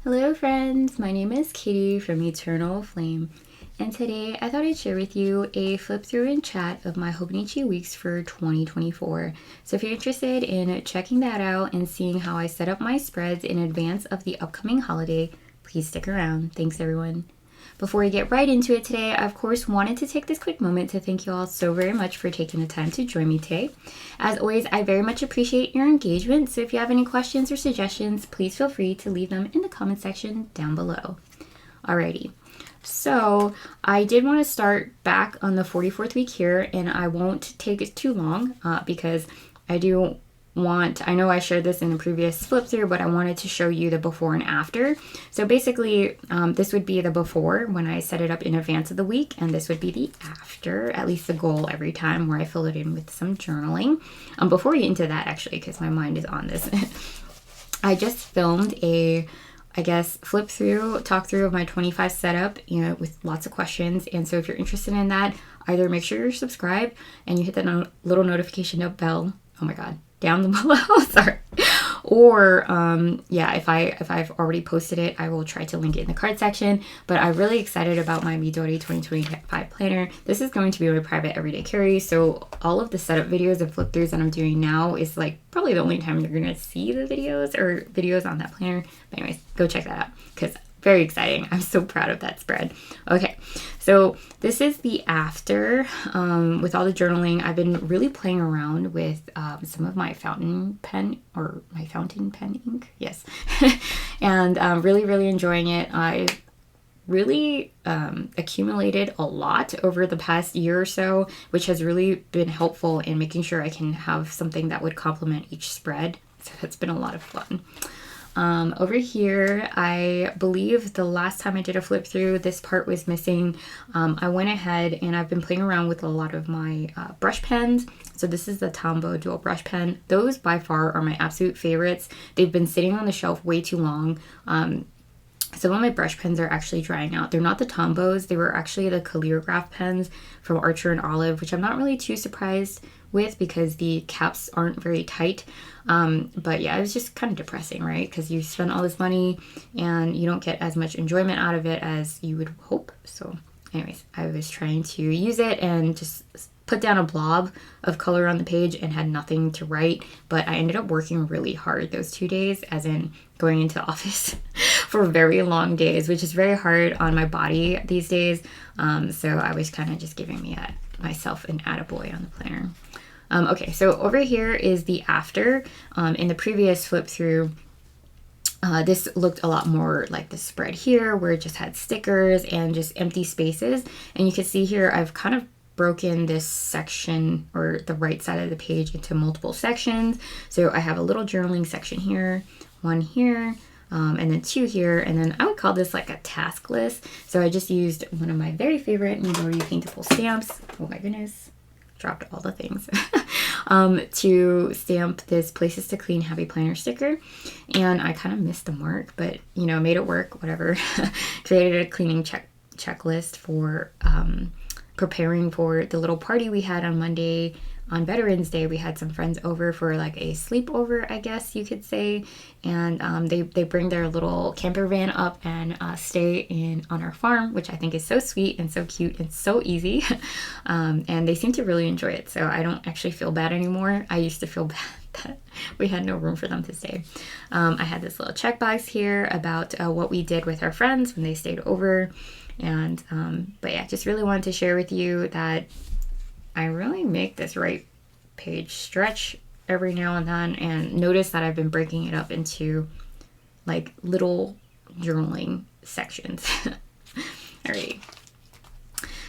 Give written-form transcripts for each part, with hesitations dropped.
Hello friends, my name is Katie from Eternal Flame, and today I thought I'd share with you a flip through and chat of my Hobonichi Weeks for 2024. So if you're interested in checking that out and seeing how I set up my spreads in advance of the upcoming holiday, please stick around. Thanks everyone. Before we get right into it today, I of course wanted to take this quick moment to thank you all so very much for taking the time to join me today. As always, I very much appreciate your engagement, so if you have any questions or suggestions, please feel free to leave them in the comment section down below. Alrighty, so I did want to start back on the 44th week here, and I won't take it too long because I know I shared this in a previous flip through, but I wanted to show you the before and after. So basically, this would be the before when I set it up in advance of the week, and this would be the after, at least the goal every time, where I fill it in with some journaling. Before we get into that, actually, because my mind is on this, I just filmed a flip through, talk through of my 25 setup, with lots of questions. And so if you're interested in that, either make sure you're subscribed and you hit that little notification bell. Oh my God. Down below, sorry. Or if I've already posted it, I will try to link it in the card section. But I'm really excited about my Midori 2025 planner. This is going to be my private everyday carry. So all of the setup videos and flip throughs that I'm doing now is like probably the only time you're gonna see the videos on that planner. But anyways, go check that out because very exciting. I'm so proud of that spread. Okay, so this is the after. With all the journaling, I've been really playing around with some of my fountain pen ink. Yes, and really enjoying it. I really accumulated a lot over the past year or so, which has really been helpful in making sure I can have something that would complement each spread. So that's been a lot of fun. Over here, I believe the last time I did a flip through, this part was missing. I went ahead and I've been playing around with a lot of my brush pens. So this is the Tombow dual brush pen. Those by far are my absolute favorites. They've been sitting on the shelf way too long. Some of my brush pens are actually drying out. They're not the Tombows. They were actually the Calligraph pens from Archer and Olive, which I'm not really too surprised with because the caps aren't very tight. But yeah, it was just kind of depressing, right? Because you spend all this money and you don't get as much enjoyment out of it as you would hope. So anyways, I was trying to use it and just put down a blob of color on the page and had nothing to write. But I ended up working really hard those 2 days, as in going into the office for very long days, which is very hard on my body these days. So I was kind of just giving myself an attaboy on the planner. Okay, so over here is the after. In the previous flip through, this looked a lot more like the spread here, where it just had stickers and just empty spaces. And you can see here, I've kind of broken this section, or the right side of the page, into multiple sections. So I have a little journaling section here, one here, and then two here, and then I would call this like a task list. So I just used one of my very favorite Midori paintable stamps. Oh my goodness, dropped all the things. To stamp this Places to Clean Happy Planner sticker. And I kind of missed the mark, but made it work, whatever. Created a cleaning checklist for preparing for the little party we had on Monday. On Veterans Day, we had some friends over for like a sleepover, I guess you could say. And they bring their little camper van up and stay on our farm, which I think is so sweet and so cute and so easy. And they seem to really enjoy it. So I don't actually feel bad anymore. I used to feel bad that we had no room for them to stay. I had this little checkbox here about what we did with our friends when they stayed over. And but yeah, just really wanted to share with you that I really make this right page stretch every now and then, and notice that I've been breaking it up into like little journaling sections. Alright.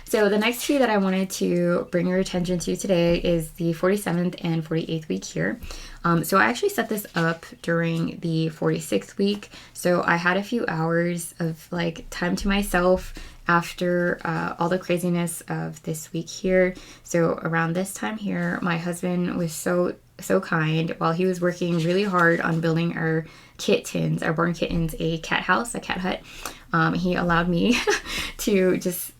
So the next two that I wanted to bring your attention to today is the 47th and 48th week here. So I actually set this up during the 46th week. So I had a few hours of like time to myself after all the craziness of this week here. So around this time here, my husband was so kind. While he was working really hard on building our barn kittens, a cat house, a cat hut, he allowed me to just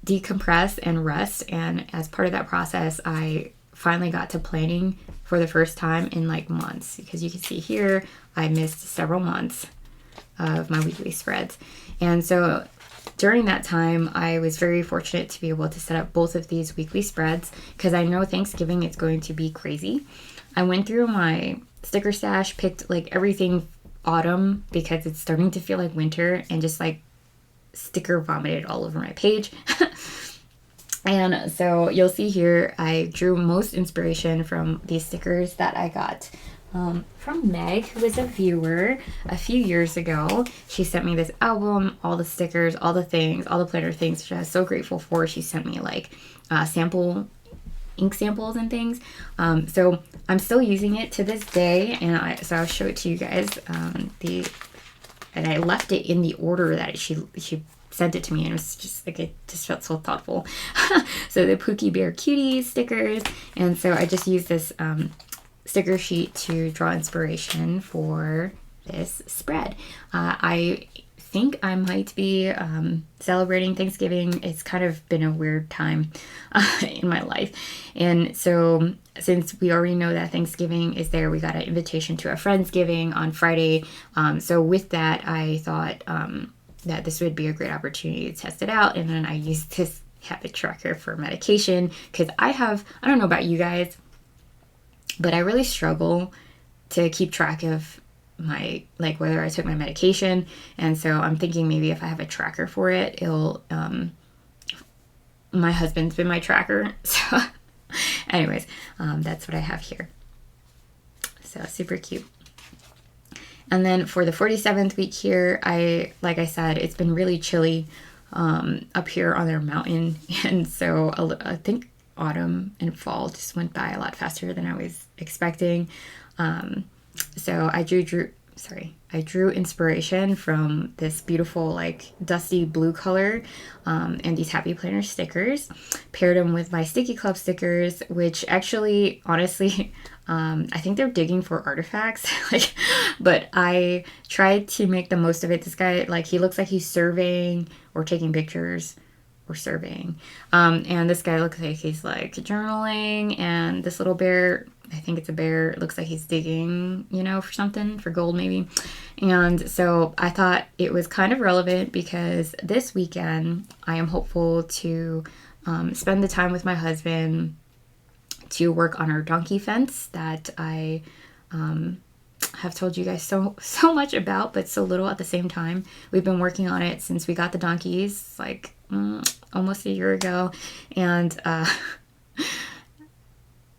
decompress and rest. And as part of that process, I finally got to planning for the first time in like months, because you can see here I missed several months of my weekly spreads. And so during that time, I was very fortunate to be able to set up both of these weekly spreads because I know Thanksgiving is going to be crazy. I went through my sticker stash, picked like everything autumn because it's starting to feel like winter, and just like sticker vomited all over my page. And so you'll see here, I drew most inspiration from these stickers that I got from Meg, who was a viewer a few years ago. She sent me this album, all the stickers, all the things, all the planner things, which I was so grateful for. She sent me like ink samples and things. So I'm still using it to this day, and so I'll show it to you guys. And I left it in the order that she sent it to me, and it was just like, it just felt so thoughtful. So the Pookie Bear Cuties stickers, and so I just used this sticker sheet to draw inspiration for this spread. I think I might be celebrating Thanksgiving. It's kind of been a weird time in my life, and so since we already know that Thanksgiving is there, we got an invitation to a Friendsgiving on Friday. So with that, I thought that this would be a great opportunity to test it out. And then I used this habit tracker for medication because I don't know about you guys, but I really struggle to keep track of my, like, whether I took my medication. And so I'm thinking maybe if I have a tracker for it, it'll, my husband's been my tracker. So anyways, that's what I have here. So super cute. And then for the 47th week here, like I said, it's been really chilly up here on their mountain. And so I think autumn and fall just went by a lot faster than I was expecting. So I drew inspiration from this beautiful like dusty blue color and these Happy Planner stickers, paired them with my Sticky Club stickers, which actually, honestly, I think they're digging for artifacts, but I tried to make the most of it. This guy, like, he looks like he's surveying or taking pictures or surveying. And this guy looks like he's like journaling, and this little bear, I think it's a bear, it looks like he's digging, for something, for gold maybe. And so I thought it was kind of relevant because this weekend I am hopeful to spend the time with my husband to work on our donkey fence that I have told you guys so much about, but so little at the same time. We've been working on it since we got the donkeys, like almost a year ago. And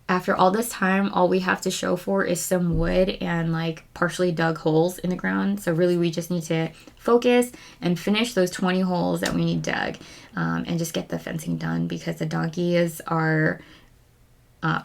after all this time, all we have to show for is some wood and like partially dug holes in the ground. So really we just need to focus and finish those 20 holes that we need dug, and just get the fencing done, because the donkeys are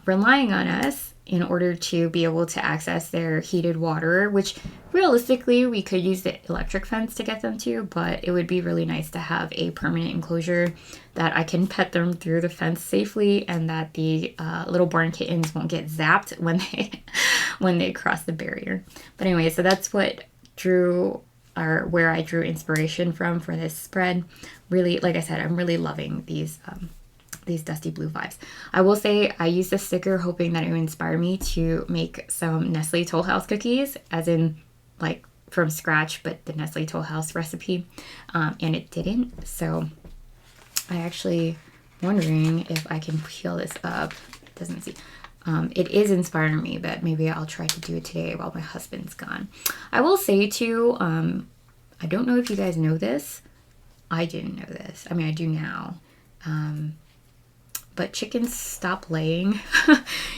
relying on us in order to be able to access their heated water, which realistically we could use the electric fence to get them to, but it would be really nice to have a permanent enclosure that I can pet them through the fence safely, and that the little barn kittens won't get zapped when they cross the barrier. But anyway, so that's what where I drew inspiration from for this spread. Really, like I said, I'm really loving these dusty blue vibes. I will say I used this sticker hoping that it would inspire me to make some Nestle Toll House cookies, as in like from scratch, but the Nestle Toll House recipe, and it didn't. So I actually wondering if I can peel this up. It doesn't see. It is inspiring me, but maybe I'll try to do it today while my husband's gone. I will say too, I don't know if you guys know this. I didn't know this. I mean, I do now. But chickens stop laying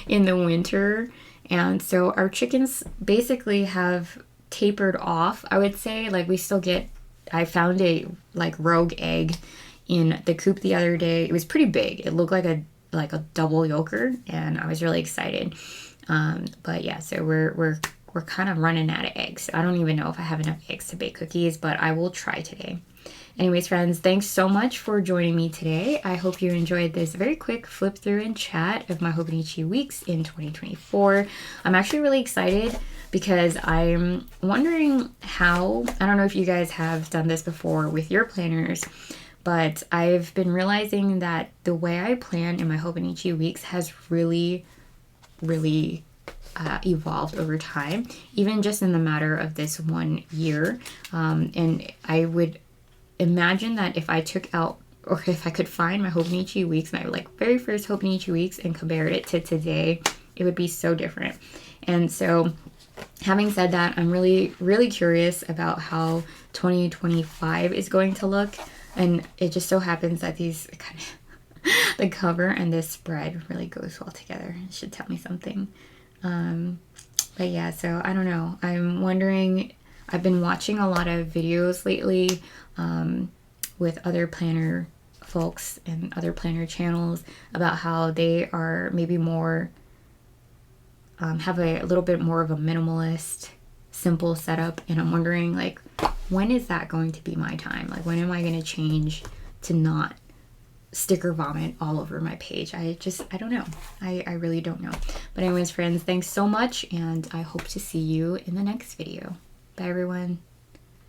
in the winter. And so our chickens basically have tapered off, I would say. Like, we still get, I found a like rogue egg in the coop the other day. It was pretty big. It looked like a double yolker, and I was really excited. But yeah, so we're kind of running out of eggs. I don't even know if I have enough eggs to bake cookies, but I will try today. Anyways, friends, thanks so much for joining me today. I hope you enjoyed this very quick flip through and chat of my Hobonichi Weeks in 2024. I'm actually really excited because I'm wondering how, I don't know if you guys have done this before with your planners, but I've been realizing that the way I plan in my Hobonichi Weeks has really, really evolved over time, even just in the matter of this 1 year. And I would imagine that if I took out, or if I could find my Hobonichi Weeks, my like very first Hobonichi Weeks, and compared it to today, it would be so different. And so having said that, I'm really, really curious about how 2025 is going to look. And it just so happens that these kind of, the cover and this spread really goes well together. It should tell me something. But yeah, so I don't know. I'm wondering, I've been watching a lot of videos lately with other planner folks and other planner channels about how they are maybe more, have a little bit more of a minimalist, simple setup. And I'm wondering, like, when is that going to be my time? Like, when am I going to change to not sticker vomit all over my page? I don't know. I really don't know. But anyways, friends, thanks so much, and I hope to see you in the next video. Bye, everyone.